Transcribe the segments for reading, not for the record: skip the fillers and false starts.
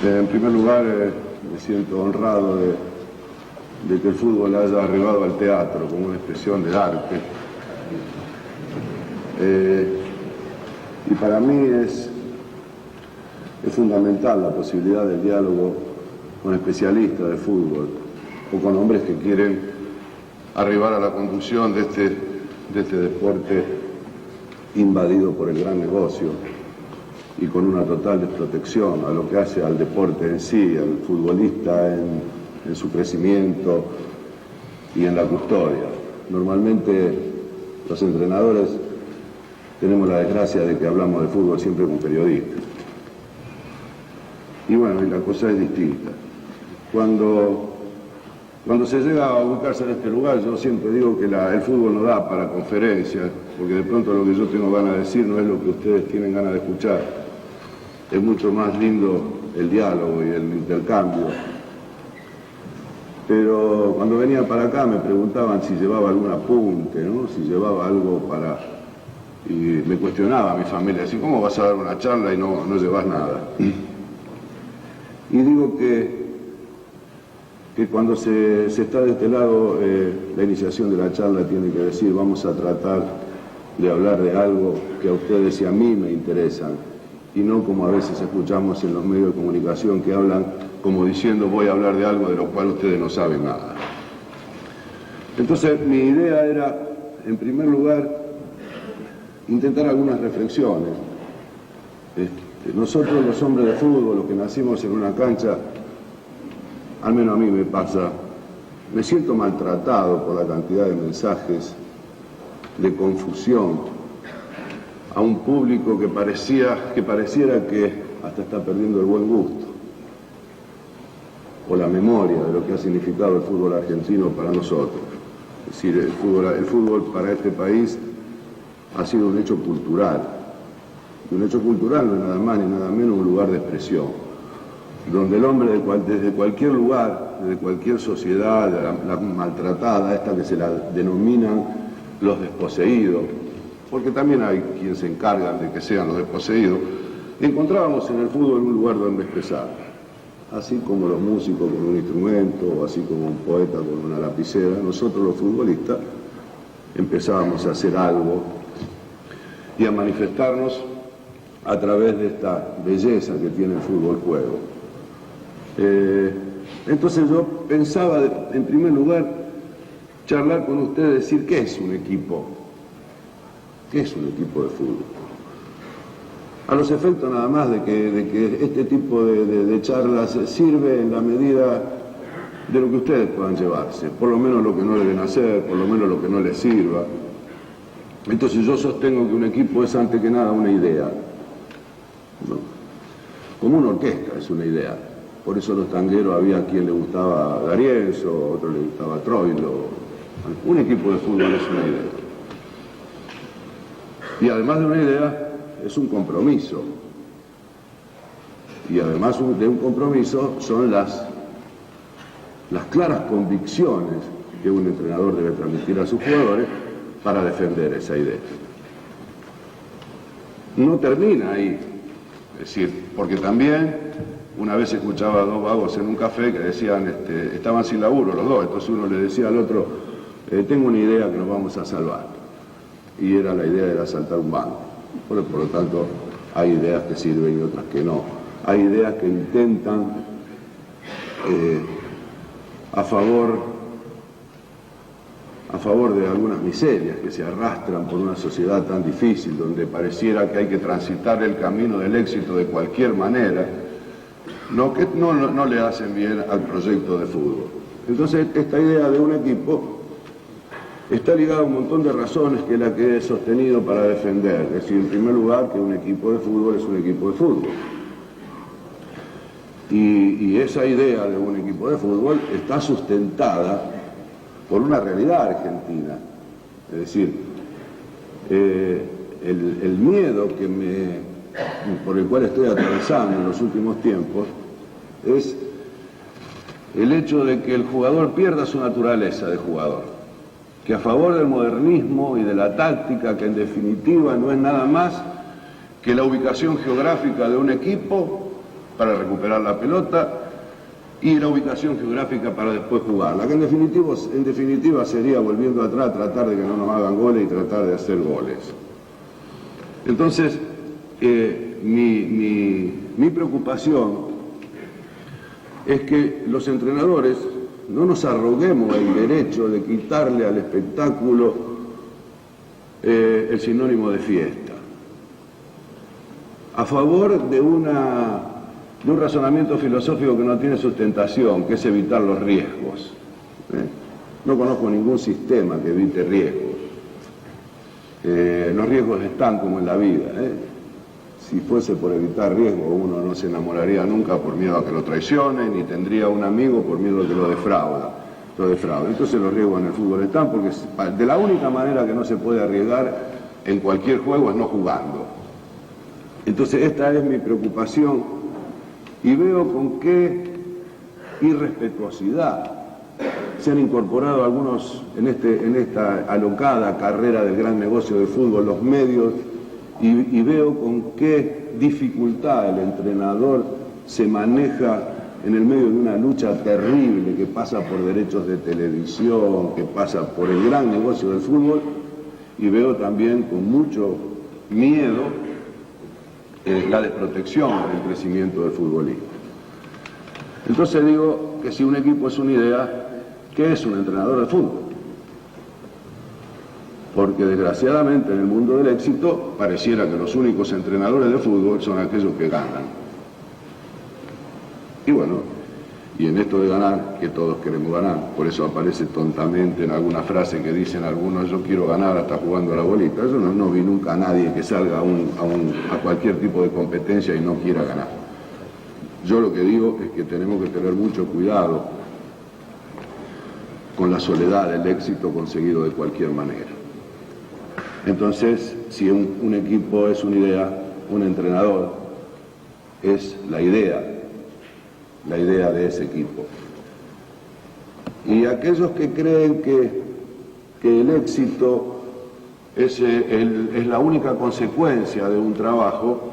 En primer lugar, me siento honrado de que el fútbol haya arribado al teatro como una expresión de arte. Y para mí es fundamental la posibilidad del diálogo con especialistas de fútbol o con hombres que quieren arribar a la conducción de este deporte invadido por el gran negocio y con una total desprotección a lo que hace al deporte en sí, al futbolista en su crecimiento y en la custodia. Normalmente los entrenadores tenemos la desgracia de que hablamos de fútbol siempre con periodistas. Y bueno, y la cosa es distinta. Cuando se llega a ubicarse en este lugar, yo siempre digo que el fútbol no da para conferencias, porque de pronto lo que yo tengo ganas de decir no es lo que ustedes tienen ganas de escuchar. Es mucho más lindo el diálogo y el intercambio. Pero cuando venía para acá me preguntaban si llevaba algún apunte, ¿no? Si llevaba algo para... Y me cuestionaba a mi familia, así, ¿cómo vas a dar una charla y no llevas nada? Y digo que cuando se está de este lado, la iniciación de la charla tiene que decir, vamos a tratar de hablar de algo que a ustedes y a mí me interesan, y no como a veces escuchamos en los medios de comunicación que hablan como diciendo voy a hablar de algo de lo cual ustedes no saben nada. Entonces mi idea era, en primer lugar, intentar algunas reflexiones. Nosotros los hombres de fútbol, los que nacimos en una cancha, al menos a mí me pasa, me siento maltratado por la cantidad de mensajes de confusión a un público que pareciera que hasta está perdiendo el buen gusto o la memoria de lo que ha significado el fútbol argentino para nosotros. Es decir, el fútbol para este país ha sido un hecho cultural. Y un hecho cultural no es nada más ni nada menos un lugar de expresión, donde el hombre desde cualquier lugar, desde cualquier sociedad, la maltratada, esta que se la denominan los desposeídos, porque también hay quienes se encargan de que sean los desposeídos, encontrábamos en el fútbol un lugar donde expresar, así como los músicos con un instrumento, o así como un poeta con una lapicera, nosotros los futbolistas empezábamos a hacer algo y a manifestarnos a través de esta belleza que tiene el fútbol juego. Entonces yo pensaba, en primer lugar, charlar con ustedes, decir qué es un equipo, qué es un equipo de fútbol. A los efectos nada más de que este tipo de charlas sirve en la medida de lo que ustedes puedan llevarse, por lo menos lo que no deben hacer, por lo menos lo que no les sirva. Entonces yo sostengo que un equipo es antes que nada una idea, ¿no? Como una orquesta es una idea. Por eso los tangueros había a quien le gustaba D'Arienzo, a otro le gustaba Troilo. Un equipo de fútbol es una idea. Y además de una idea, es un compromiso. Y además de un compromiso son las claras convicciones que un entrenador debe transmitir a sus jugadores para defender esa idea. No termina ahí. Es decir, porque también una vez escuchaba a dos vagos en un café que decían, estaban sin laburo los dos, entonces uno le decía al otro, tengo una idea que nos vamos a salvar. Y era la idea de asaltar un banco. Por lo tanto, hay ideas que sirven y otras que no. Hay ideas que intentan a favor de algunas miserias que se arrastran por una sociedad tan difícil, donde pareciera que hay que transitar el camino del éxito de cualquier manera, que no le hacen bien al proyecto de fútbol. Entonces, esta idea de un equipo está ligada a un montón de razones que es la que he sostenido para defender. Es decir, en primer lugar, que un equipo de fútbol es un equipo de fútbol. Y esa idea de un equipo de fútbol está sustentada por una realidad argentina. Es decir, el miedo por el cual estoy atravesando en los últimos tiempos es el hecho de que el jugador pierda su naturaleza de jugador, que a favor del modernismo y de la táctica, que en definitiva no es nada más que la ubicación geográfica de un equipo, para recuperar la pelota y la ubicación geográfica para después jugarla, que en definitiva sería, volviendo atrás, tratar de que no nos hagan goles y tratar de hacer goles. Entonces, mi preocupación es que los entrenadores no nos arroguemos el derecho de quitarle al espectáculo el sinónimo de fiesta, a favor de un razonamiento filosófico que no tiene sustentación, que es evitar los riesgos. No conozco ningún sistema que evite riesgos. Los riesgos están como en la vida. Si fuese por evitar riesgos, uno no se enamoraría nunca por miedo a que lo traicionen, ni tendría un amigo por miedo a que lo defraude. Entonces los riesgos en el fútbol están, porque de la única manera que no se puede arriesgar en cualquier juego es no jugando. Entonces esta es mi preocupación y veo con qué irrespetuosidad se han incorporado algunos en esta alocada carrera del gran negocio del fútbol, los medios, y veo con qué dificultad el entrenador se maneja en el medio de una lucha terrible que pasa por derechos de televisión, que pasa por el gran negocio del fútbol, y veo también con mucho miedo la desprotección del crecimiento del futbolista. Entonces digo que si un equipo es una idea, ¿qué es un entrenador de fútbol? Porque desgraciadamente en el mundo del éxito pareciera que los únicos entrenadores de fútbol son aquellos que ganan. Y bueno, y en esto de ganar, que todos queremos ganar, por eso aparece tontamente en alguna frase que dicen algunos: yo quiero ganar hasta jugando a la bolita. Yo no vi nunca a nadie que salga a cualquier tipo de competencia y no quiera ganar. Yo lo que digo es que tenemos que tener mucho cuidado con la soledad del éxito conseguido de cualquier manera. Entonces, si un equipo es una idea, un entrenador es la idea de ese equipo. Y aquellos que creen que el éxito es la única consecuencia de un trabajo,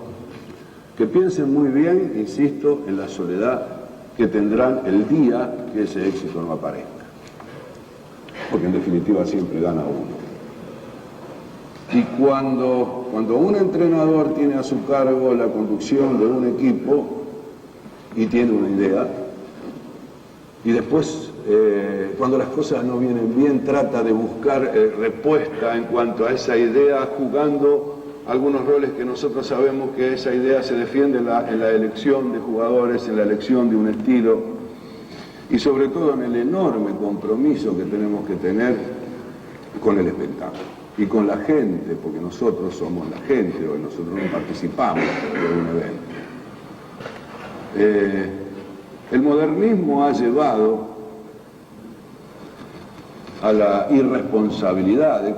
que piensen muy bien, insisto, en la soledad que tendrán el día que ese éxito no aparezca. Porque en definitiva siempre gana uno. Y cuando un entrenador tiene a su cargo la conducción de un equipo y tiene una idea, y después cuando las cosas no vienen bien trata de buscar respuesta en cuanto a esa idea, jugando algunos roles que nosotros sabemos que esa idea se defiende en la elección de jugadores, en la elección de un estilo, y sobre todo en el enorme compromiso que tenemos que tener con el espectáculo y con la gente, porque nosotros somos la gente, o nosotros no participamos de un evento. El modernismo ha llevado a la irresponsabilidad de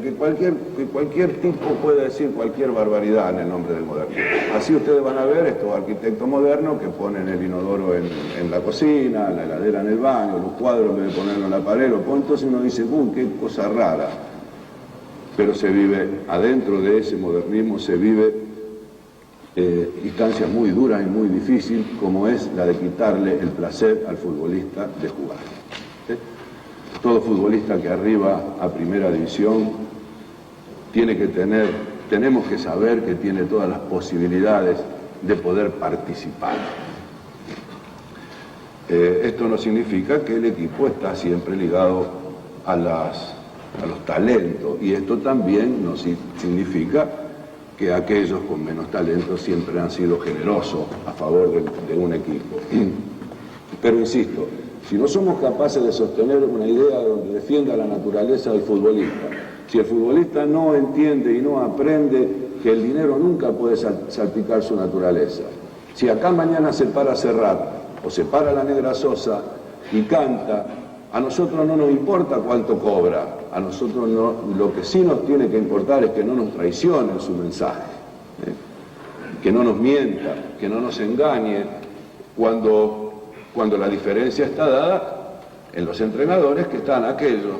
que cualquier tipo pueda decir cualquier barbaridad en el nombre del modernismo. Así ustedes van a ver estos arquitectos modernos que ponen el inodoro en la cocina, la heladera en el baño, los cuadros en vez de ponerlo en la pared, entonces uno dice, qué cosa rara. Pero se vive, adentro de ese modernismo se vive instancias muy duras y muy difíciles, como es la de quitarle el placer al futbolista de jugar. Todo futbolista que arriba a primera división tenemos que saber que tiene todas las posibilidades de poder participar. Esto no significa que el equipo está siempre ligado a los talentos, y esto también no significa que aquellos con menos talento siempre han sido generosos a favor de un equipo. Pero insisto, si no somos capaces de sostener una idea donde defienda la naturaleza del futbolista, si el futbolista no entiende y no aprende que el dinero nunca puede salpicar su naturaleza, si acá mañana se para Serrat o se para la Negra Sosa y canta, a nosotros no nos importa cuánto cobra, a nosotros no, lo que sí nos tiene que importar es que no nos traicione en su mensaje, que no nos mienta, que no nos engañe, cuando la diferencia está dada en los entrenadores, que están aquellos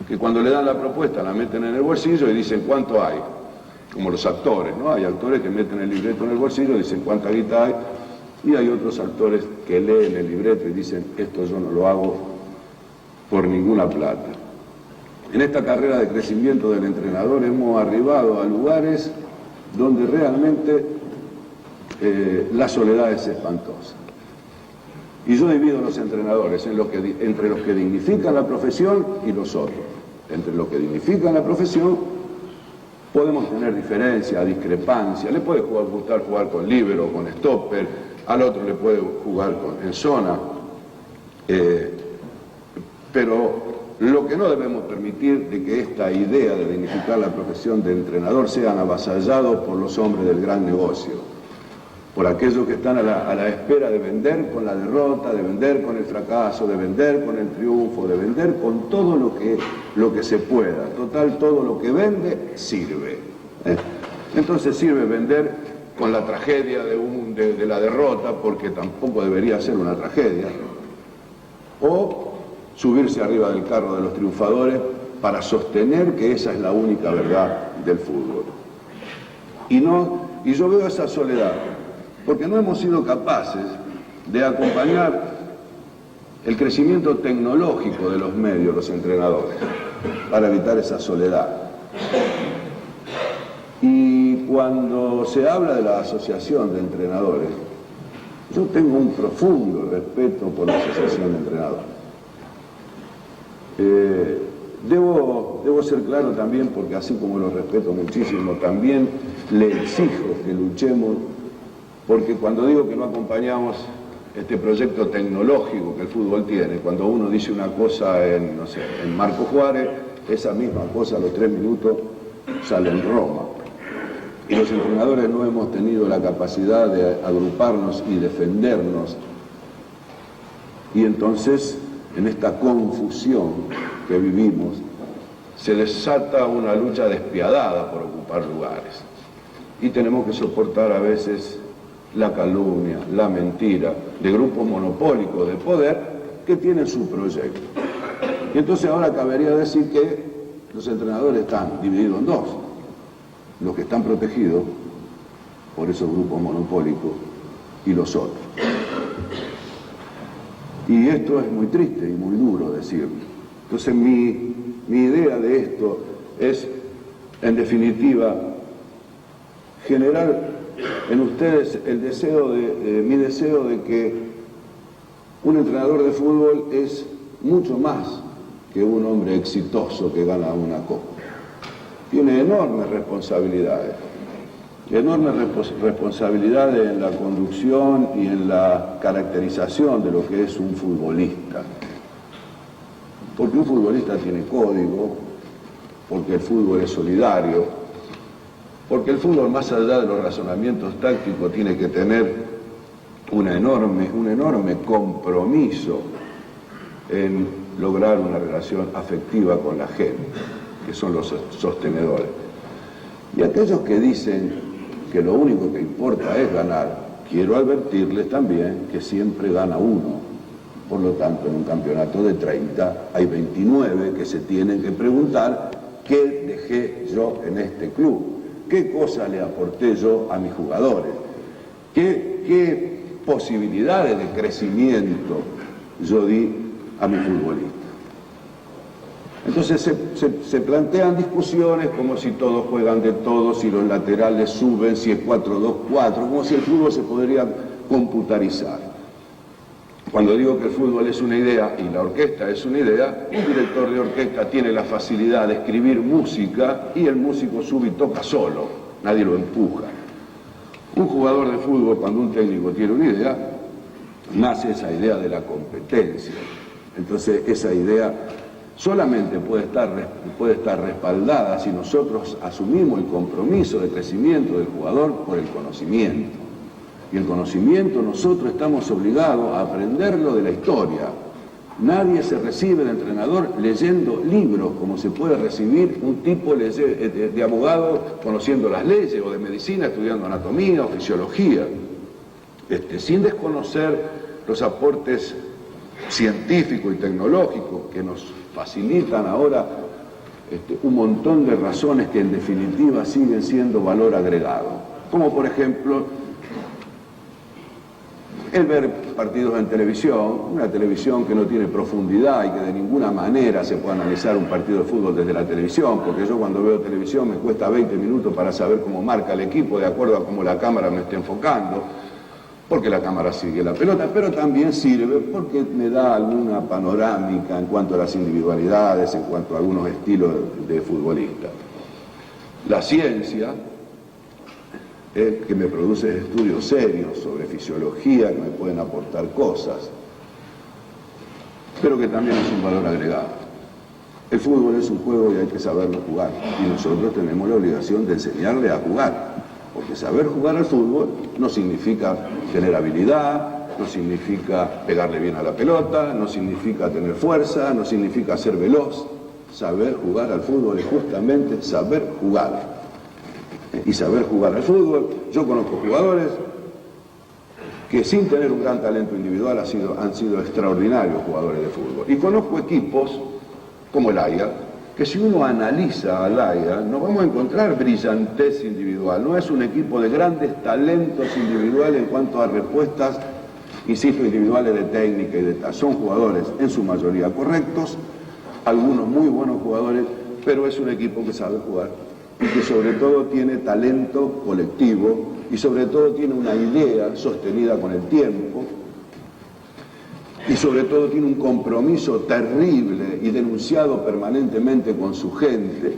que cuando le dan la propuesta la meten en el bolsillo y dicen cuánto hay, como los actores, ¿no? Hay actores que meten el libreto en el bolsillo y dicen cuánta guita hay, Y hay otros actores que leen el libreto y dicen, esto yo no lo hago por ninguna plata. En esta carrera de crecimiento del entrenador hemos arribado a lugares donde realmente la soledad es espantosa. Y yo divido a los entrenadores entre los que dignifican la profesión y los otros. Entre los que dignifican la profesión podemos tener diferencias, discrepancias. Le puede gustar jugar con líbero, con stopper, al otro le puede jugar en zona. Pero lo que no debemos permitir de que esta idea de dignificar la profesión de entrenador sean avasallados por los hombres del gran negocio, por aquellos que están a la espera de vender con la derrota, de vender con el fracaso, de vender con el triunfo, de vender con todo lo que se pueda. Total, todo lo que vende sirve. Entonces sirve vender con la tragedia de la derrota, porque tampoco debería ser una tragedia, o subirse arriba del carro de los triunfadores para sostener que esa es la única verdad del fútbol. Y yo veo esa soledad, porque no hemos sido capaces de acompañar el crecimiento tecnológico de los medios, los entrenadores, para evitar esa soledad. Y cuando se habla de la asociación de entrenadores, yo tengo un profundo respeto por la asociación de entrenadores. Debo ser claro también, porque así como lo respeto muchísimo, también le exijo que luchemos, porque cuando digo que no acompañamos este proyecto tecnológico que el fútbol tiene, cuando uno dice una cosa en Marco Juárez, esa misma cosa a los 3 minutos sale en Roma. Y los entrenadores no hemos tenido la capacidad de agruparnos y defendernos. Y entonces, en esta confusión que vivimos, se desata una lucha despiadada por ocupar lugares. Y tenemos que soportar a veces la calumnia, la mentira de grupos monopólicos de poder que tienen su proyecto. Y entonces ahora cabería decir que los entrenadores están divididos en dos: los que están protegidos por esos grupos monopólicos y los otros. Y esto es muy triste y muy duro decirlo. Entonces mi idea de esto es, en definitiva, generar en ustedes mi deseo de que un entrenador de fútbol es mucho más que un hombre exitoso que gana una copa. Tiene enormes responsabilidades en la conducción y en la caracterización de lo que es un futbolista. Porque un futbolista tiene código, porque el fútbol es solidario, porque el fútbol, más allá de los razonamientos tácticos, tiene que tener un enorme compromiso en lograr una relación afectiva con la gente, que son los sostenedores. Y aquellos que dicen que lo único que importa es ganar, quiero advertirles también que siempre gana uno. Por lo tanto, en un campeonato de 30 hay 29 que se tienen que preguntar: ¿qué dejé yo en este club? ¿Qué cosa le aporté yo a mis jugadores? ¿Qué posibilidades de crecimiento yo di a mi futbolista? Entonces se plantean discusiones como si todos juegan de todos, si los laterales suben, si es 4-2-4, como si el fútbol se podría computarizar. Cuando digo que el fútbol es una idea y la orquesta es una idea, un director de orquesta tiene la facilidad de escribir música y el músico sube y toca solo, nadie lo empuja. Un jugador de fútbol, cuando un técnico tiene una idea, nace esa idea de la competencia. Entonces esa idea solamente puede estar respaldada si nosotros asumimos el compromiso de crecimiento del jugador por el conocimiento. Y el conocimiento nosotros estamos obligados a aprenderlo de la historia. Nadie se recibe de entrenador leyendo libros, como se puede recibir un tipo de abogado conociendo las leyes, o de medicina estudiando anatomía o fisiología, sin desconocer los aportes científicos y tecnológicos que nos facilitan ahora un montón de razones que en definitiva siguen siendo valor agregado. Como por ejemplo el ver partidos en televisión, una televisión que no tiene profundidad y que de ninguna manera se puede analizar un partido de fútbol desde la televisión, porque yo cuando veo televisión me cuesta 20 minutos para saber cómo marca el equipo de acuerdo a cómo la cámara me esté enfocando, porque la cámara sigue la pelota, pero también sirve porque me da alguna panorámica en cuanto a las individualidades, en cuanto a algunos estilos de futbolista. La ciencia, que me produce estudios serios sobre fisiología, que me pueden aportar cosas, pero que también es un valor agregado. El fútbol es un juego y hay que saberlo jugar, y nosotros tenemos la obligación de enseñarle a jugar, porque saber jugar al fútbol no significa tener habilidad, no significa pegarle bien a la pelota, no significa tener fuerza, no significa ser veloz. Saber jugar al fútbol es justamente saber jugar. Y saber jugar al fútbol, yo conozco jugadores que sin tener un gran talento individual han sido extraordinarios jugadores de fútbol. Y conozco equipos como el AIA, que si uno analiza al AIA, no vamos a encontrar brillantez individual. No es un equipo de grandes talentos individuales en cuanto a respuestas, insisto, individuales de técnica y de tal. Son jugadores en su mayoría correctos, algunos muy buenos jugadores, pero es un equipo que sabe jugar y que sobre todo tiene talento colectivo y sobre todo tiene una idea sostenida con el tiempo y sobre todo tiene un compromiso terrible y denunciado permanentemente con su gente.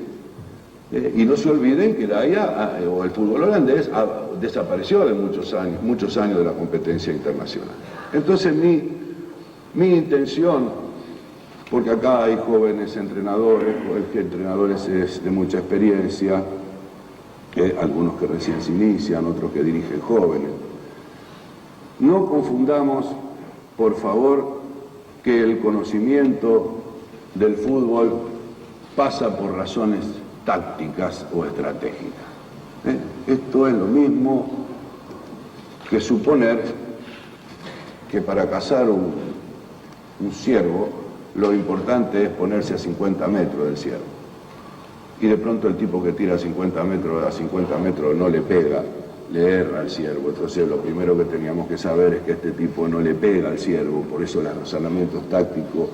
Y no se olviden que la AIA o el fútbol holandés desapareció de muchos años de la competencia internacional. Entonces mi intención, porque acá hay jóvenes entrenadores de mucha experiencia, algunos que recién se inician, otros que dirigen jóvenes. No confundamos, por favor, que el conocimiento del fútbol pasa por razones tácticas o estratégicas. Esto es lo mismo que suponer que para cazar un ciervo lo importante es ponerse a 50 metros del ciervo. Y de pronto el tipo que tira a 50 metros no le pega, le erra al ciervo. Entonces lo primero que teníamos que saber es que este tipo no le pega al ciervo, por eso los razonamientos tácticos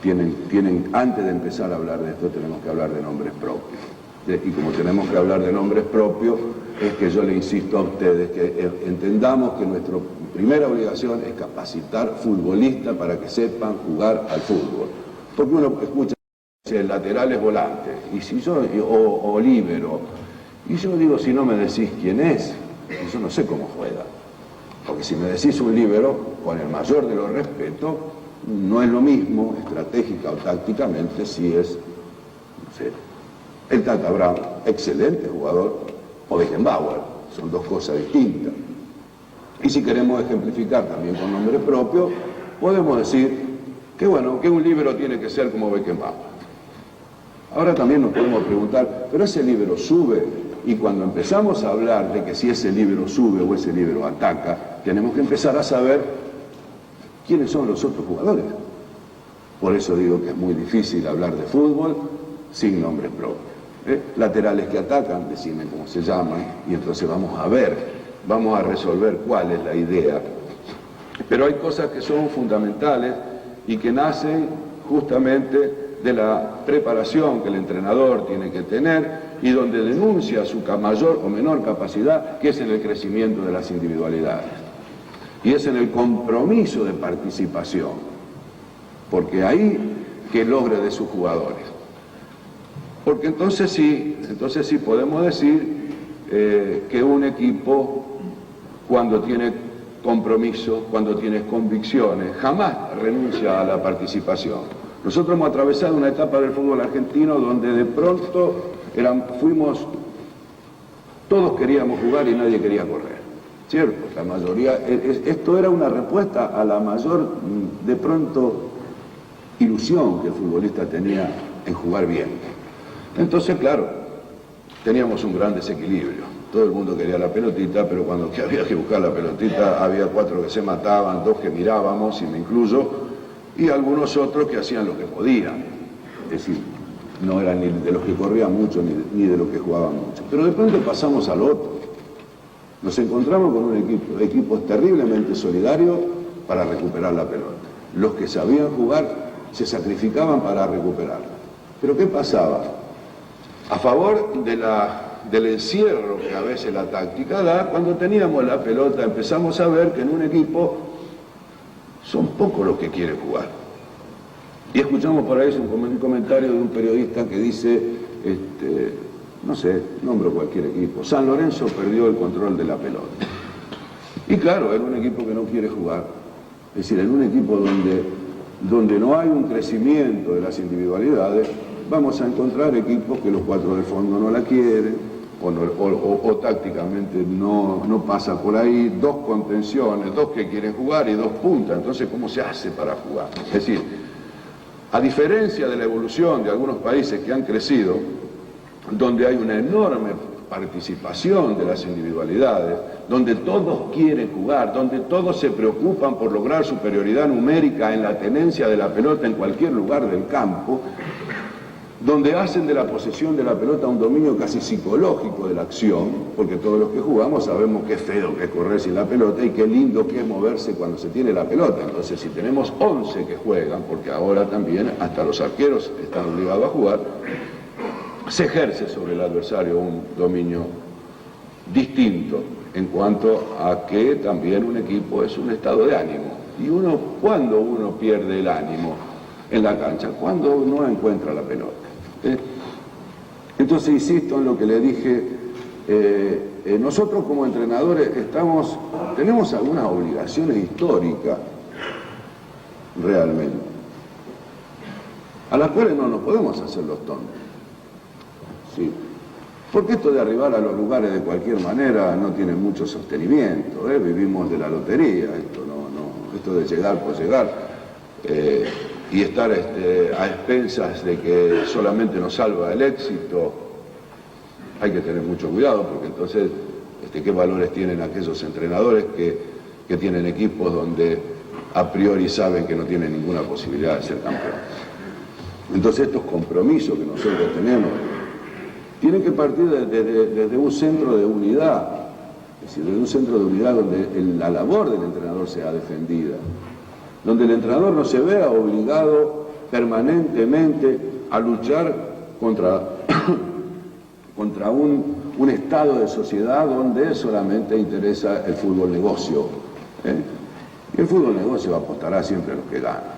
tienen, antes de empezar a hablar de esto, tenemos que hablar de nombres propios. Y como tenemos que hablar de nombres propios, es que yo le insisto a ustedes que entendamos que nuestra primera obligación es capacitar futbolistas para que sepan jugar al fútbol. Porque uno escucha el lateral es volante, y si yo, o líbero, y yo digo, si no me decís quién es, yo no sé cómo juega. Porque si me decís un líbero, con el mayor de los respetos, no es lo mismo estratégica o tácticamente si es, no sé, el Tata Brown, excelente jugador, o Beckenbauer, son dos cosas distintas. Y si queremos ejemplificar también con nombre propio, podemos decir que bueno, que un líbero tiene que ser como Beckenbauer. Ahora también nos podemos preguntar, ¿pero ese líbero sube? Y cuando empezamos a hablar de que si ese líbero sube o ese líbero ataca, tenemos que empezar a saber quiénes son los otros jugadores. Por eso digo que es muy difícil hablar de fútbol sin nombres propios. Laterales que atacan, decime cómo se llaman, y entonces vamos a ver, vamos a resolver cuál es la idea. Pero hay cosas que son fundamentales y que nacen justamente de la preparación que el entrenador tiene que tener y donde denuncia su mayor o menor capacidad, que es en el crecimiento de las individualidades. Y es en el compromiso de participación, porque ahí que logra de sus jugadores. Porque entonces sí podemos decir que un equipo, cuando tiene compromiso, cuando tiene convicciones, jamás renuncia a la participación. Nosotros hemos atravesado una etapa del fútbol argentino donde de pronto todos queríamos jugar y nadie quería correr, ¿cierto? La mayoría, esto era una respuesta a la mayor, de pronto, ilusión que el futbolista tenía en jugar bien. Entonces, claro, teníamos un gran desequilibrio. Todo el mundo quería la pelotita, pero cuando había que buscar la pelotita, había 4 que se mataban, 2 que mirábamos, y me incluyo, y algunos otros que hacían lo que podían. Es decir, no eran ni de los que corrían mucho, ni de los que jugaban mucho. Pero de pronto pasamos al otro. Nos encontramos con un equipos terriblemente solidarios para recuperar la pelota. Los que sabían jugar se sacrificaban para recuperarla. Pero ¿qué pasaba? A favor del encierro que a veces la táctica da, cuando teníamos la pelota empezamos a ver que en un equipo son pocos los que quieren jugar. Y escuchamos por ahí un comentario de un periodista que dice, no sé, nombro cualquier equipo, San Lorenzo perdió el control de la pelota. Y claro, era un equipo que no quiere jugar. Es decir, en un equipo donde no hay un crecimiento de las individualidades, vamos a encontrar equipos que los cuatro del fondo no la quieren, o tácticamente no pasa por ahí, dos contenciones, dos que quieren jugar y dos puntas. Entonces, ¿cómo se hace para jugar? Es decir, a diferencia de la evolución de algunos países que han crecido, donde hay una enorme participación de las individualidades, donde todos quieren jugar, donde todos se preocupan por lograr superioridad numérica en la tenencia de la pelota en cualquier lugar del campo, donde hacen de la posesión de la pelota un dominio casi psicológico de la acción, porque todos los que jugamos sabemos qué feo que es correr sin la pelota y qué lindo que es moverse cuando se tiene la pelota. Entonces, si tenemos 11 que juegan, porque ahora también hasta los arqueros están obligados a jugar, se ejerce sobre el adversario un dominio distinto en cuanto a que también un equipo es un estado de ánimo. Y cuando uno pierde el ánimo en la cancha, cuando no encuentra la pelota. Entonces insisto en lo que le dije, nosotros como entrenadores tenemos algunas obligaciones históricas realmente, a las cuales no nos podemos hacer los tontos. Sí. Porque esto de arribar a los lugares de cualquier manera no tiene mucho sostenimiento, vivimos de la lotería, esto de llegar por llegar, y estar a expensas de que solamente nos salva el éxito, hay que tener mucho cuidado, porque entonces, ¿qué valores tienen aquellos entrenadores que tienen equipos donde a priori saben que no tienen ninguna posibilidad de ser campeones? Entonces estos compromisos que nosotros tenemos tienen que partir desde un centro de unidad, es decir, desde un centro de unidad donde la labor del entrenador sea defendida, donde el entrenador no se vea obligado permanentemente a luchar contra un estado de sociedad donde solamente interesa el fútbol negocio. Y el fútbol negocio apostará siempre a los que ganan.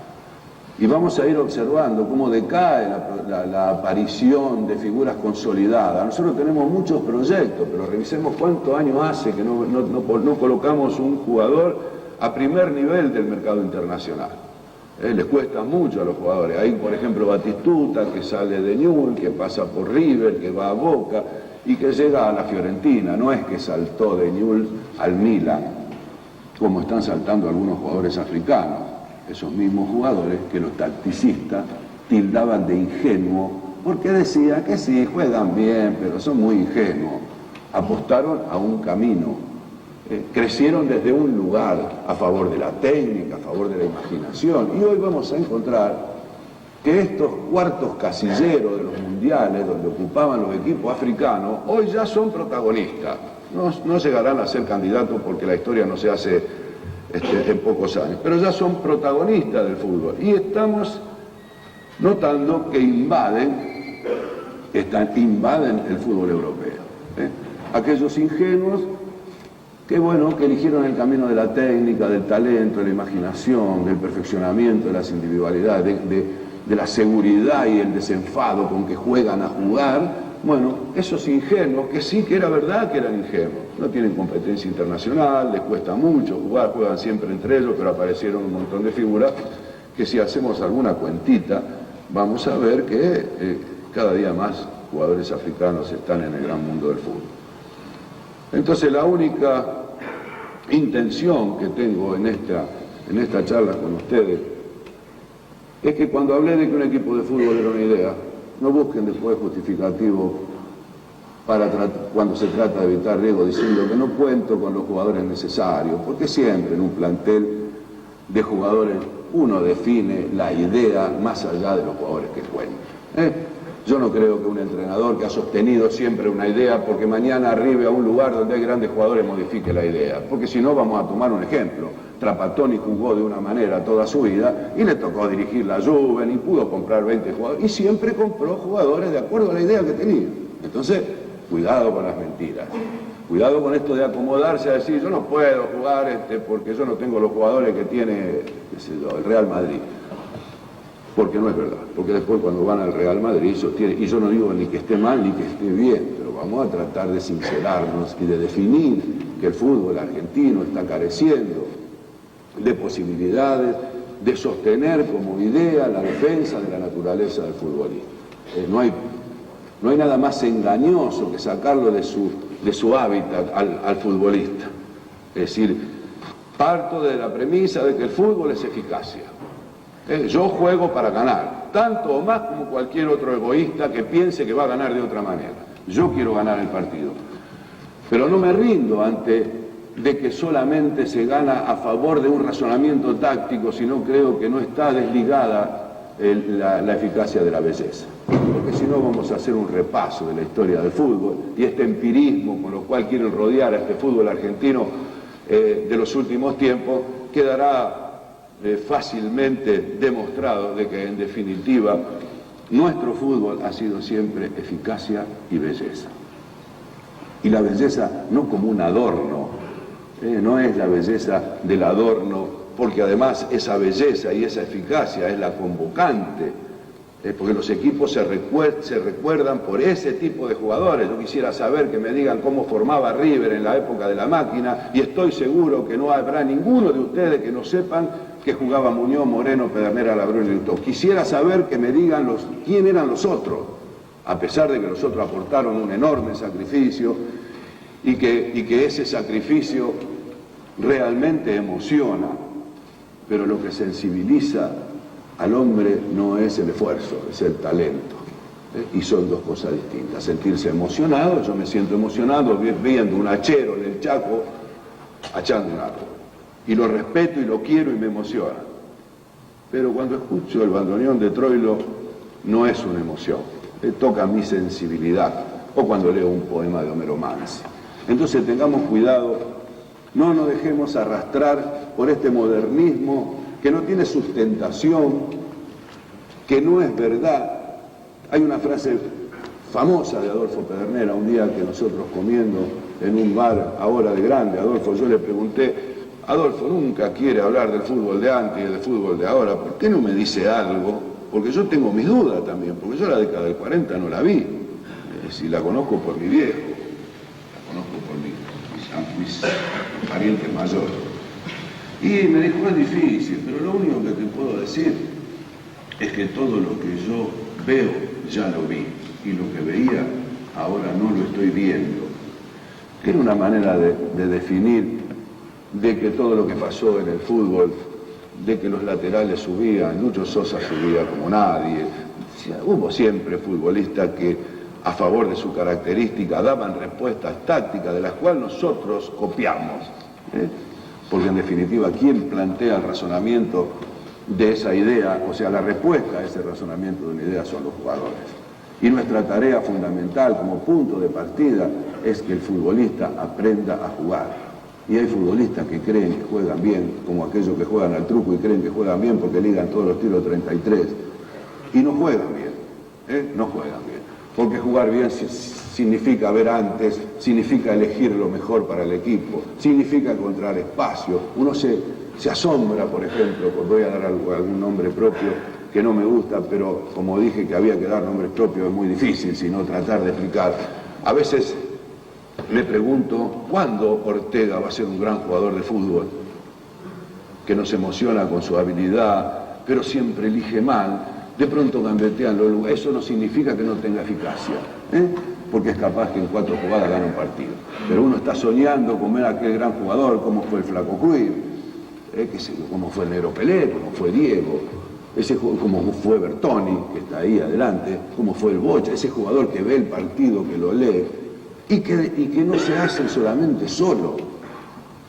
Y vamos a ir observando cómo decae la aparición de figuras consolidadas. Nosotros tenemos muchos proyectos, pero revisemos cuántos años hace que no colocamos un jugador a primer nivel del mercado internacional. Les cuesta mucho a los jugadores. Hay, por ejemplo, Batistuta, que sale de Newell's, que pasa por River, que va a Boca y que llega a la Fiorentina. No es que saltó de Newell's al Milan, como están saltando algunos jugadores africanos. Esos mismos jugadores que los tacticistas tildaban de ingenuos, porque decían que sí, juegan bien, pero son muy ingenuos. Apostaron a un camino, crecieron desde un lugar a favor de la técnica, a favor de la imaginación, y hoy vamos a encontrar que estos cuartos casilleros de los mundiales, donde ocupaban los equipos africanos, hoy ya son protagonistas. No llegarán a ser candidatos porque la historia no se hace en pocos años, pero ya son protagonistas del fútbol y estamos notando que invaden el fútbol europeo. Aquellos ingenuos que eligieron el camino de la técnica, del talento, de la imaginación, del perfeccionamiento de las individualidades, de la seguridad y el desenfado con que juegan a jugar. Esos ingenuos, que sí que era verdad que eran ingenuos, no tienen competencia internacional, les cuesta mucho jugar, juegan siempre entre ellos, pero aparecieron un montón de figuras que si hacemos alguna cuentita, vamos a ver que cada día más jugadores africanos están en el gran mundo del fútbol. Entonces la única intención que tengo en esta charla con ustedes es que cuando hablé de que un equipo de fútbol era una idea, no busquen después justificativos cuando se trata de evitar riesgo diciendo que no cuento con los jugadores necesarios, porque siempre en un plantel de jugadores uno define la idea más allá de los jugadores que cuentan. Yo no creo que un entrenador que ha sostenido siempre una idea, porque mañana arribe a un lugar donde hay grandes jugadores, modifique la idea. Porque si no, vamos a tomar un ejemplo. Trapattoni jugó de una manera toda su vida y le tocó dirigir la Juve, y pudo comprar 20 jugadores. Y siempre compró jugadores de acuerdo a la idea que tenía. Entonces, cuidado con las mentiras. Cuidado con esto de acomodarse a decir, yo no puedo jugar porque yo no tengo los jugadores que tiene, qué sé yo, el Real Madrid. Porque no es verdad, porque después cuando van al Real Madrid sostienen, y yo no digo ni que esté mal ni que esté bien, pero vamos a tratar de sincerarnos y de definir que el fútbol argentino está careciendo de posibilidades de sostener como idea la defensa de la naturaleza del futbolista. No hay nada más engañoso que sacarlo de su hábitat al futbolista. Es decir, parto de la premisa de que el fútbol es eficacia. Yo juego para ganar, tanto o más como cualquier otro egoísta que piense que va a ganar de otra manera. Yo quiero ganar el partido, pero no me rindo ante de que solamente se gana a favor de un razonamiento táctico, sino creo que no está desligada la eficacia de la belleza. Porque si no vamos a hacer un repaso de la historia del fútbol y este empirismo con lo cual quieren rodear a este fútbol argentino de los últimos tiempos, quedará fácilmente demostrado de que en definitiva nuestro fútbol ha sido siempre eficacia y belleza. Y la belleza no como un adorno, no es la belleza del adorno, porque además esa belleza y esa eficacia es la convocante, porque los equipos se recuerdan por ese tipo de jugadores. Yo quisiera saber que me digan cómo formaba River en la época de la máquina, y estoy seguro que no habrá ninguno de ustedes que no sepan que jugaba Muñoz, Moreno, Pedernera, Labrón y Lutó. Quisiera saber que me digan quién eran los otros, a pesar de que los otros aportaron un enorme sacrificio y que ese sacrificio realmente emociona, pero lo que sensibiliza al hombre no es el esfuerzo, es el talento. Y son dos cosas distintas. Sentirse emocionado, yo me siento emocionado viendo un hachero en el Chaco achando un árbol. Y lo respeto y lo quiero y me emociona. Pero cuando escucho el bandoneón de Troilo, no es una emoción, toca mi sensibilidad. O cuando leo un poema de Homero Manzi. Entonces tengamos cuidado, no nos dejemos arrastrar por este modernismo que no tiene sustentación, que no es verdad. Hay una frase famosa de Adolfo Pedernera, un día que nosotros comiendo en un bar ahora de grande, Adolfo, yo le pregunté, Adolfo nunca quiere hablar del fútbol de antes y del fútbol de ahora, ¿por qué no me dice algo? Porque yo tengo mis dudas también, porque yo la década del 40 no la vi, si la conozco por mi viejo, la conozco por mis parientes mayores. Y me dijo, es difícil, pero lo único que te puedo decir es que todo lo que yo veo ya lo vi, y lo que veía ahora no lo estoy viendo. Que era una manera de definir de que todo lo que pasó en el fútbol, de que los laterales subían, Lucho Sosa subía como nadie, hubo siempre futbolistas que a favor de su característica daban respuestas tácticas de las cuales nosotros copiamos, porque en definitiva, ¿quién plantea el razonamiento de esa idea? O sea, la respuesta a ese razonamiento de una idea son los jugadores. Y nuestra tarea fundamental como punto de partida es que el futbolista aprenda a jugar. Y hay futbolistas que creen que juegan bien, como aquellos que juegan al truco y creen que juegan bien porque ligan todos los tiros 33. Y no juegan bien, no juegan bien. Porque jugar bien significa ver antes, significa elegir lo mejor para el equipo, significa encontrar espacio. Uno se asombra, por ejemplo, voy a dar algún nombre propio que no me gusta, pero como dije que había que dar nombres propios es muy difícil, sino tratar de explicar. A veces me pregunto, ¿cuándo Ortega va a ser un gran jugador de fútbol? Que nos emociona con su habilidad, pero siempre elige mal, de pronto gambetean los lugares. Eso no significa que no tenga eficacia, porque es capaz que en 4 jugadas gana un partido. Pero uno está soñando con ver a aquel gran jugador, como fue el Flaco Cruyff, como fue el Negro Pelé, como fue Diego, como fue Bertoni, que está ahí adelante, como fue el Bocha, ese jugador que ve el partido, que lo lee, y que no se hace solamente solo.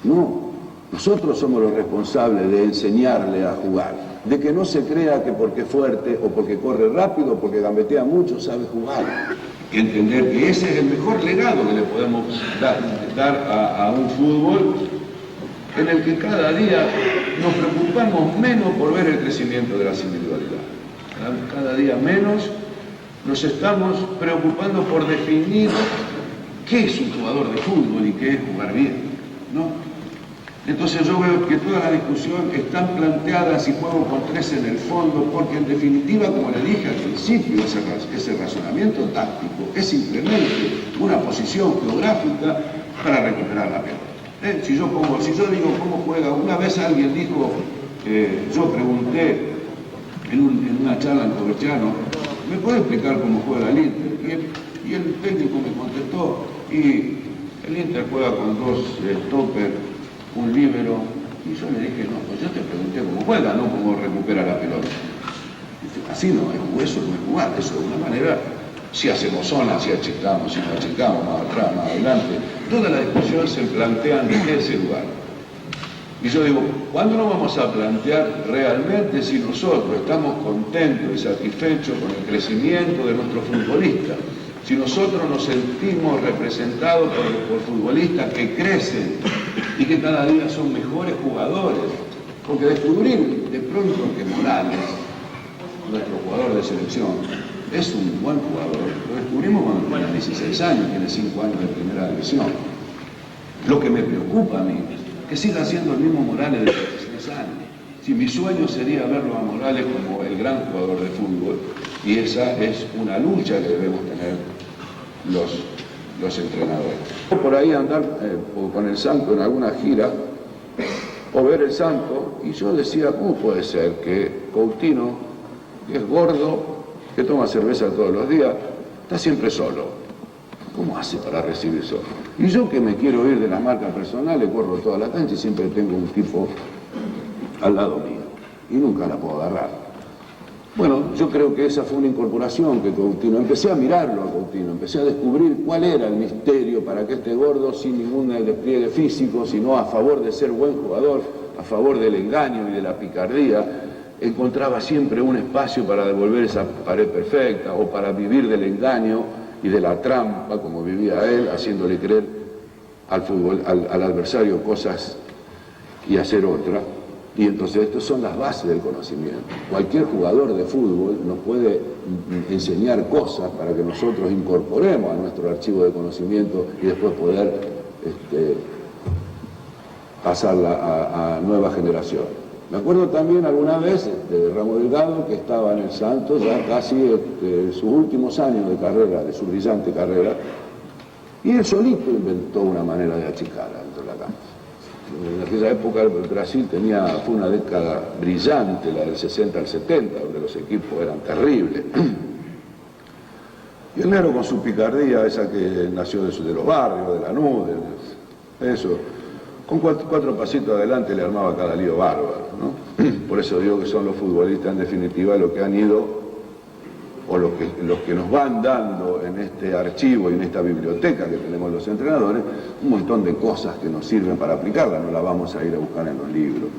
No, nosotros somos los responsables de enseñarle a jugar, de que no se crea que porque es fuerte o porque corre rápido o porque gambetea mucho sabe jugar. Y entender que ese es el mejor legado que le podemos dar a un fútbol en el que cada día nos preocupamos menos por ver el crecimiento de las individualidades. Cada día menos nos estamos preocupando por definir qué es un jugador de fútbol y qué es jugar bien, ¿no? Entonces yo veo que toda la discusión está planteada si juego con 3 en el fondo, porque en definitiva, como le dije al principio, ese razonamiento táctico es simplemente una posición geográfica para recuperar la pelota. Si yo digo cómo juega, una vez alguien dijo, yo pregunté en una charla en Coverciano, ¿me puede explicar cómo juega el Inter? Y el técnico me contestó, y el Inter juega con 2 stoppers, un líbero, y yo le dije, no, pues yo te pregunté cómo juega, no cómo recupera la pelota. Dice, así no, eso no es jugar, eso de una manera, si hacemos zona, si achicamos, si no achicamos, más atrás, más adelante, toda la discusión se plantea desde ese lugar. Y yo digo, ¿cuándo nos vamos a plantear realmente si nosotros estamos contentos y satisfechos con el crecimiento de nuestros futbolistas? Si nosotros nos sentimos representados por futbolistas que crecen y que cada día son mejores jugadores, porque descubrir de pronto que Morales, nuestro jugador de selección, es un buen jugador, lo descubrimos cuando tenía 16 años, tiene 5 años de primera división. Lo que me preocupa a mí es que siga siendo el mismo Morales de 16 años. Si mi sueño sería verlo a Morales como el gran jugador de fútbol, y esa es una lucha que debemos tener los entrenadores. Por ahí andar con el Santo en alguna gira o ver el Santo, y yo decía, ¿cómo puede ser que Coutinho, que es gordo, que toma cerveza todos los días, está siempre solo? ¿Cómo hace para recibir solo? Y yo, que me quiero ir de la marca personal, le corro toda la cancha y siempre tengo un tipo al lado mío y nunca la puedo agarrar. Bueno, yo creo que esa fue una incorporación que Coutinho, empecé a mirarlo a Coutinho, empecé a descubrir cuál era el misterio para que este gordo, sin ningún despliegue físico, sino a favor de ser buen jugador, a favor del engaño y de la picardía, encontraba siempre un espacio para devolver esa pared perfecta o para vivir del engaño y de la trampa, como vivía él, haciéndole creer al adversario cosas y hacer otra. Y entonces estas son las bases del conocimiento. Cualquier jugador de fútbol nos puede enseñar cosas para que nosotros incorporemos a nuestro archivo de conocimiento y después poder pasarla a nuevas generaciones. Me acuerdo también alguna vez de Ramos Delgado, que estaba en el Santos ya casi sus últimos años de carrera, de su brillante carrera, y él solito inventó una manera de achicar dentro de la cancha. En aquella época Brasil fue una década brillante, la del 60 al 70, donde los equipos eran terribles. Y el negro con su picardía, esa que nació de los barrios, de Lanús, eso, con 4 pasitos adelante le armaba cada lío bárbaro, ¿no? Por eso digo que son los futbolistas en definitiva los que han ido, o los que nos van dando en este archivo y en esta biblioteca que tenemos los entrenadores, un montón de cosas que nos sirven para aplicarlas, no las vamos a ir a buscar en los libros.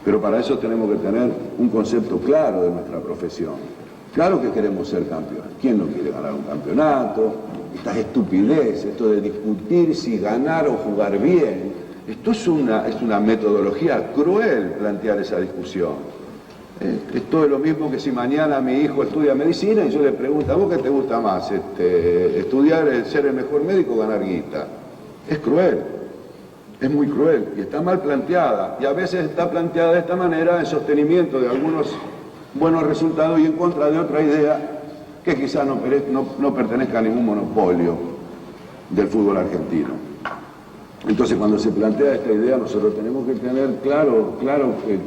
Pero para eso tenemos que tener un concepto claro de nuestra profesión. Claro que queremos ser campeones. ¿Quién no quiere ganar un campeonato? Estas estupideces, esto de discutir si ganar o jugar bien, esto es una metodología cruel plantear esa discusión. Esto es lo mismo que si mañana mi hijo estudia medicina y yo le pregunto, ¿a vos qué te gusta más? ¿Estudiar, ser el mejor médico o ganar guita? Es cruel, es muy cruel y está mal planteada. Y a veces está planteada de esta manera en sostenimiento de algunos buenos resultados y en contra de otra idea que quizás no pertenezca a ningún monopolio del fútbol argentino. Entonces, cuando se plantea esta idea, nosotros tenemos que tener claro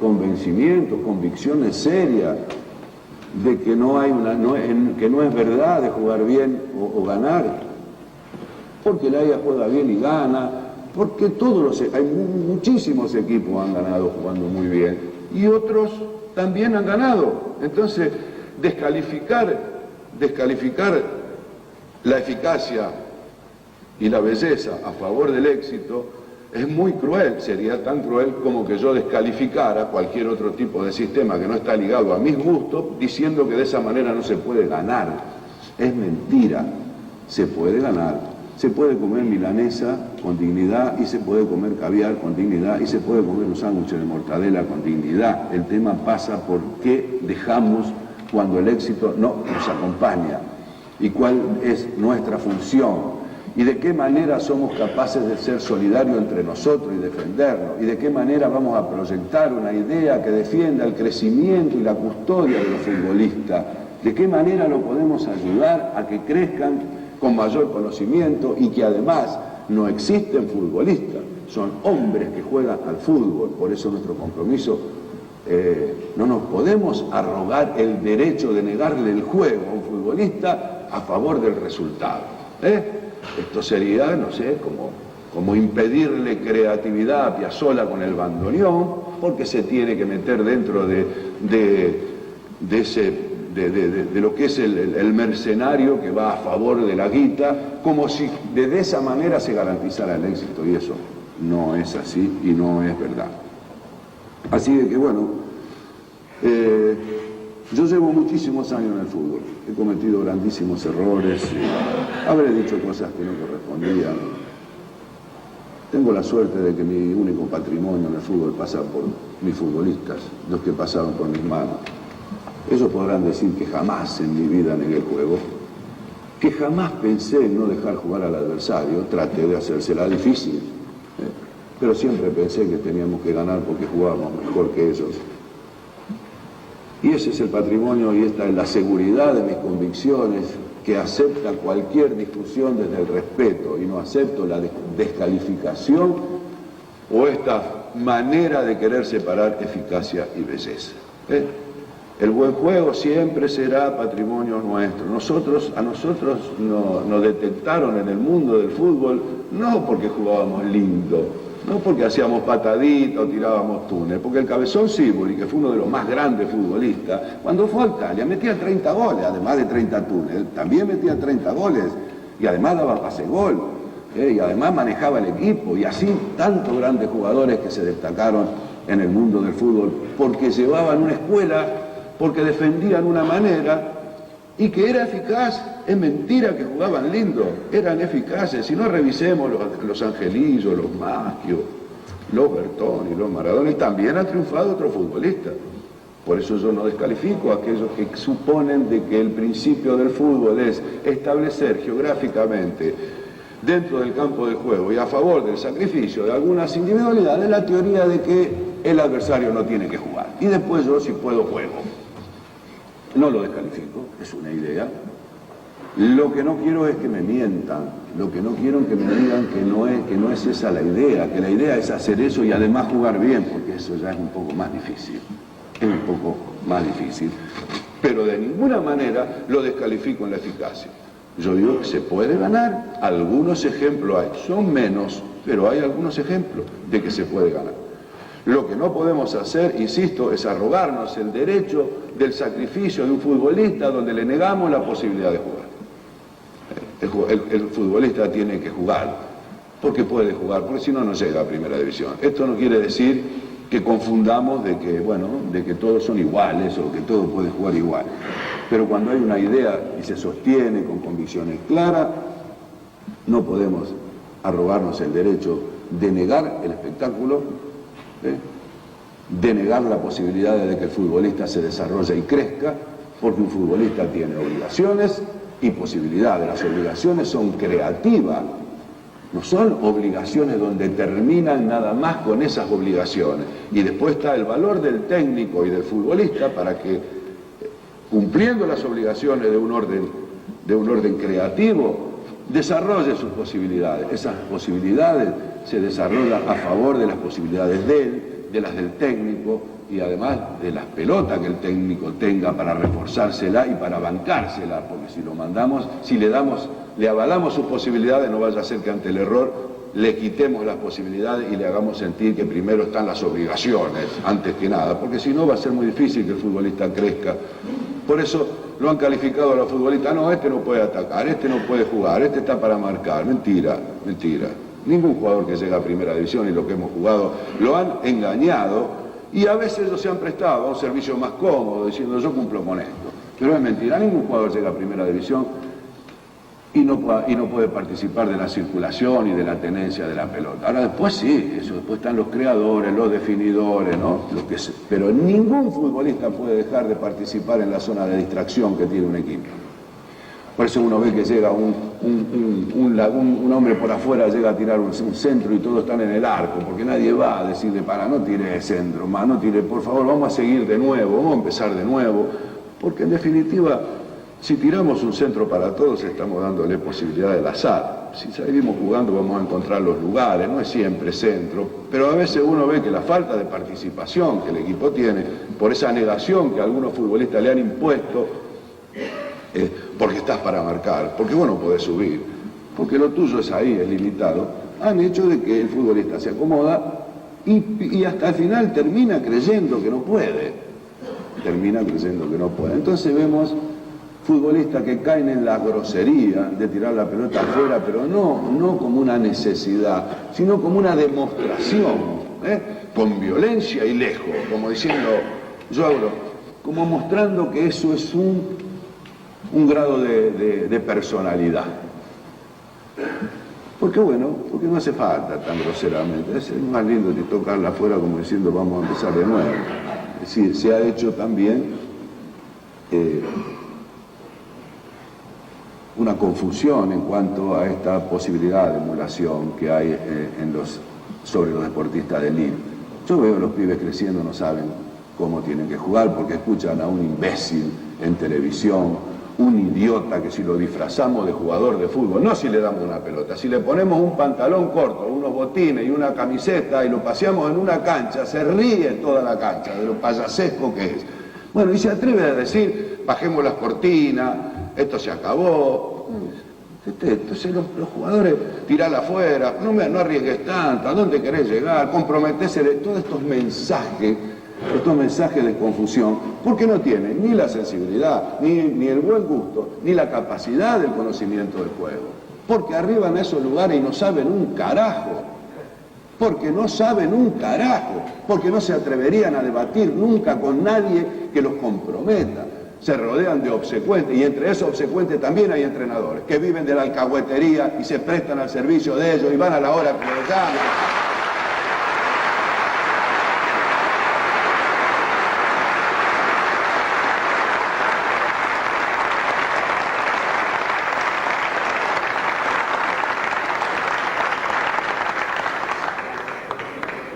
convencimientos, convicciones serias de que que no es verdad de jugar bien o ganar, porque la IA juega bien y gana, porque hay muchísimos equipos han ganado jugando muy bien y otros también han ganado. Entonces, descalificar la eficacia y la belleza a favor del éxito Es muy cruel, sería tan cruel como que yo descalificara cualquier otro tipo de sistema que no está ligado a mis gustos, diciendo que de esa manera no se puede ganar. Es mentira, se puede ganar. Se puede comer milanesa con dignidad y se puede comer caviar con dignidad y se puede comer un sándwich de mortadela con dignidad. El tema pasa por qué dejamos cuando el éxito no nos acompaña y cuál es nuestra función. Y de qué manera somos capaces de ser solidarios entre nosotros y defendernos, y de qué manera vamos a proyectar una idea que defienda el crecimiento y la custodia de los futbolistas, de qué manera lo podemos ayudar a que crezcan con mayor conocimiento y que además no existen futbolistas, son hombres que juegan al fútbol. Por eso nuestro compromiso, no nos podemos arrogar el derecho de negarle el juego a un futbolista a favor del resultado. Esto sería, no sé, como impedirle creatividad a Piazzolla con el bandoneón, porque se tiene que meter dentro de lo que es el mercenario que va a favor de la guita, como si de esa manera se garantizara el éxito, y eso no es así y no es verdad. Así de que bueno, yo llevo muchísimos años en el fútbol, he cometido grandísimos errores, habré dicho cosas que no correspondían. Tengo la suerte de que mi único patrimonio en el fútbol pasa por mis futbolistas, los que pasaron por mis manos. Ellos podrán decir que jamás en mi vida negué el juego, que jamás pensé en no dejar jugar al adversario, traté de hacérsela difícil, pero siempre pensé que teníamos que ganar porque jugábamos mejor que ellos. Y ese es el patrimonio y esta es la seguridad de mis convicciones, que acepta cualquier discusión desde el respeto y no acepto la descalificación o esta manera de querer separar eficacia y belleza. El buen juego siempre será patrimonio nuestro. A nosotros nos detectaron en el mundo del fútbol no porque jugábamos lindo, no porque hacíamos pataditas o tirábamos túnel, porque el Cabezón Sibori, que fue uno de los más grandes futbolistas, cuando fue a Italia metía 30 goles, además de 30 túneles, también metía 30 goles, y además daba pase gol, y además manejaba el equipo, y así tantos grandes jugadores que se destacaron en el mundo del fútbol, porque llevaban una escuela, porque defendían una manera, y que era eficaz. Es mentira que jugaban lindo, eran eficaces. Si no, revisemos los Angelillos, los Maschio, los Bertoni, los Maradona, y también han triunfado otros futbolistas. Por eso yo no descalifico a aquellos que suponen de que el principio del fútbol es establecer geográficamente dentro del campo del juego y a favor del sacrificio de algunas individualidades la teoría de que el adversario no tiene que jugar. Y después yo, si puedo, juego. No lo descalifico, es una idea. Lo que no quiero es que me mientan, lo que no quiero es que me digan que no es esa la idea, que la idea es hacer eso y además jugar bien, porque eso ya es un poco más difícil, pero de ninguna manera lo descalifico en la eficacia. Yo digo que se puede ganar, algunos ejemplos hay, son menos, pero hay algunos ejemplos de que se puede ganar. Lo que no podemos hacer, insisto, es arrogarnos el derecho del sacrificio de un futbolista donde le negamos la posibilidad de jugar. El futbolista tiene que jugar, porque puede jugar, porque si no, no llega a primera división. Esto no quiere decir que confundamos de que todos son iguales o que todos pueden jugar igual. Pero cuando hay una idea y se sostiene con convicciones claras, no podemos arrogarnos el derecho de negar el espectáculo, de negar la posibilidad de que el futbolista se desarrolle y crezca, porque un futbolista tiene obligaciones y posibilidades. Las obligaciones son creativas, no son obligaciones donde terminan nada más con esas obligaciones. Y después está el valor del técnico y del futbolista para que, cumpliendo las obligaciones de un orden creativo, desarrolle sus posibilidades. Esas posibilidades se desarrollan a favor de las posibilidades de él, de las del técnico y además de las pelotas que el técnico tenga para reforzársela y para bancársela, porque si lo mandamos, si le avalamos sus posibilidades, no vaya a ser que ante el error le quitemos las posibilidades y le hagamos sentir que primero están las obligaciones, antes que nada, porque si no va a ser muy difícil que el futbolista crezca. Por eso lo han calificado a los futbolistas: no, este no puede atacar, este no puede jugar, este está para marcar. Mentira, mentira. Ningún jugador que llega a primera división y lo que hemos jugado lo han engañado y a veces ellos se han prestado a un servicio más cómodo diciendo yo cumplo con esto. Pero es mentira, ningún jugador llega a primera división y no puede participar de la circulación y de la tenencia de la pelota. Ahora después sí, eso después están los creadores, los definidores, ¿no? Pero ningún futbolista puede dejar de participar en la zona de distracción que tiene un equipo. Por eso uno ve que llega un hombre por afuera, llega a tirar un centro y todos están en el arco, porque nadie va a decirle, no tire el centro, no tire, por favor, vamos a seguir de nuevo, vamos a empezar de nuevo, porque en definitiva, si tiramos un centro para todos, estamos dándole posibilidad del azar. Si seguimos jugando vamos a encontrar los lugares, no es siempre centro, pero a veces uno ve que la falta de participación que el equipo tiene, por esa negación que algunos futbolistas le han impuesto, porque estás para marcar, porque vos no podés subir, porque lo tuyo es ahí, es limitado, han hecho de que el futbolista se acomoda y hasta el final termina creyendo que no puede. Entonces vemos futbolistas que caen en la grosería de tirar la pelota afuera, pero no como una necesidad, sino como una demostración, con violencia y lejos, como diciendo, yo hablo, como mostrando que eso es un grado de personalidad. Porque no hace falta tan groseramente, es más lindo de tocarla afuera como diciendo vamos a empezar de nuevo. Es decir, se ha hecho también una confusión en cuanto a esta posibilidad de emulación que hay sobre los deportistas de élite. Yo veo a los pibes creciendo, no saben cómo tienen que jugar porque escuchan a un imbécil en televisión, un idiota que si lo disfrazamos de jugador de fútbol, no si le damos una pelota, si le ponemos un pantalón corto, unos botines y una camiseta y lo paseamos en una cancha, se ríe toda la cancha de lo payasesco que es. Bueno, y se atreve a decir, bajemos las cortinas, esto se acabó. Entonces los jugadores, tirala afuera, no arriesgues tanto, ¿a dónde querés llegar? Comprometese de todos estos mensajes de confusión, porque no tienen ni la sensibilidad, ni el buen gusto, ni la capacidad del conocimiento del juego. Porque arriban a esos lugares y no saben un carajo. Porque no se atreverían a debatir nunca con nadie que los comprometa. Se rodean de obsecuentes y entre esos obsecuentes también hay entrenadores que viven de la alcahuetería y se prestan al servicio de ellos y van a la hora que les llaman.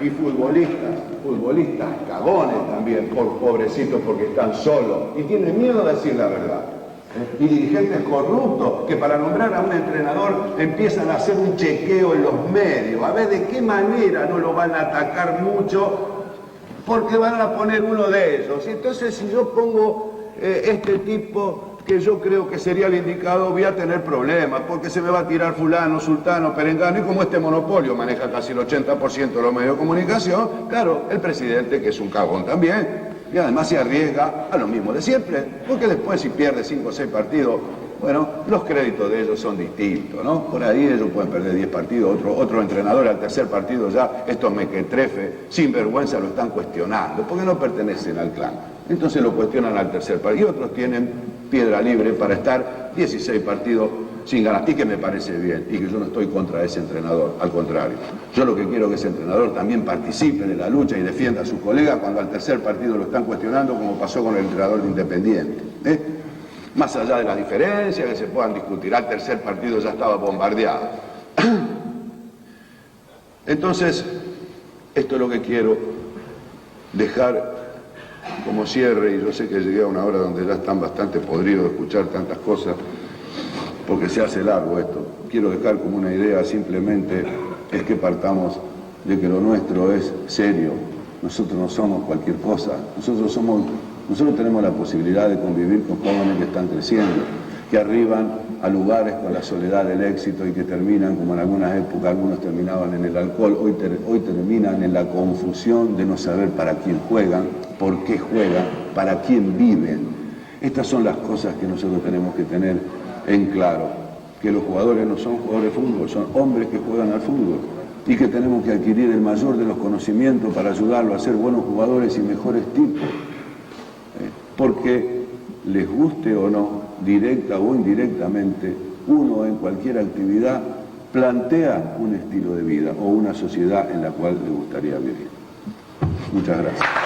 Y futbolistas cagones también, pobrecitos porque están solos y tienen miedo de decir la verdad. Y dirigentes corruptos que para nombrar a un entrenador empiezan a hacer un chequeo en los medios, a ver de qué manera no lo van a atacar mucho, porque van a poner uno de ellos. Y entonces si yo pongo este tipo que yo creo que sería el indicado, voy a tener problemas, porque se me va a tirar fulano, sultano, perengano, y como este monopolio maneja casi el 80% de los medios de comunicación, claro, el presidente, que es un cagón también, y además se arriesga a lo mismo de siempre, porque después si pierde 5 o 6 partidos, bueno, los créditos de ellos son distintos, ¿no? Por ahí ellos pueden perder 10 partidos, otro entrenador al tercer partido ya, estos mequetrefes, sin vergüenza lo están cuestionando, porque no pertenecen al clan. Entonces lo cuestionan al tercer partido, y otros tienen piedra libre para estar 16 partidos sin ganar, y que me parece bien, y que yo no estoy contra ese entrenador, al contrario. Yo lo que quiero es que ese entrenador también participe de la lucha y defienda a sus colegas cuando al tercer partido lo están cuestionando, como pasó con el entrenador de Independiente. Más allá de las diferencias que se puedan discutir, al tercer partido ya estaba bombardeado. Entonces, esto es lo que quiero dejar como cierre, y yo sé que llegué a una hora donde ya están bastante podridos de escuchar tantas cosas, porque se hace largo esto. Quiero dejar como una idea simplemente, es que partamos de que lo nuestro es serio. Nosotros no somos cualquier cosa, nosotros tenemos la posibilidad de convivir con jóvenes que están creciendo, que arriban a lugares con la soledad del éxito y que terminan, como en algunas épocas algunos terminaban en el alcohol, hoy terminan en la confusión de no saber para quién juegan, por qué juegan, para quién viven. Estas son las cosas que nosotros tenemos que tener en claro, que los jugadores no son jugadores de fútbol, son hombres que juegan al fútbol y que tenemos que adquirir el mayor de los conocimientos para ayudarlos a ser buenos jugadores y mejores tipos. Porque les guste o no, directa o indirectamente, uno en cualquier actividad plantea un estilo de vida o una sociedad en la cual le gustaría vivir. Muchas gracias.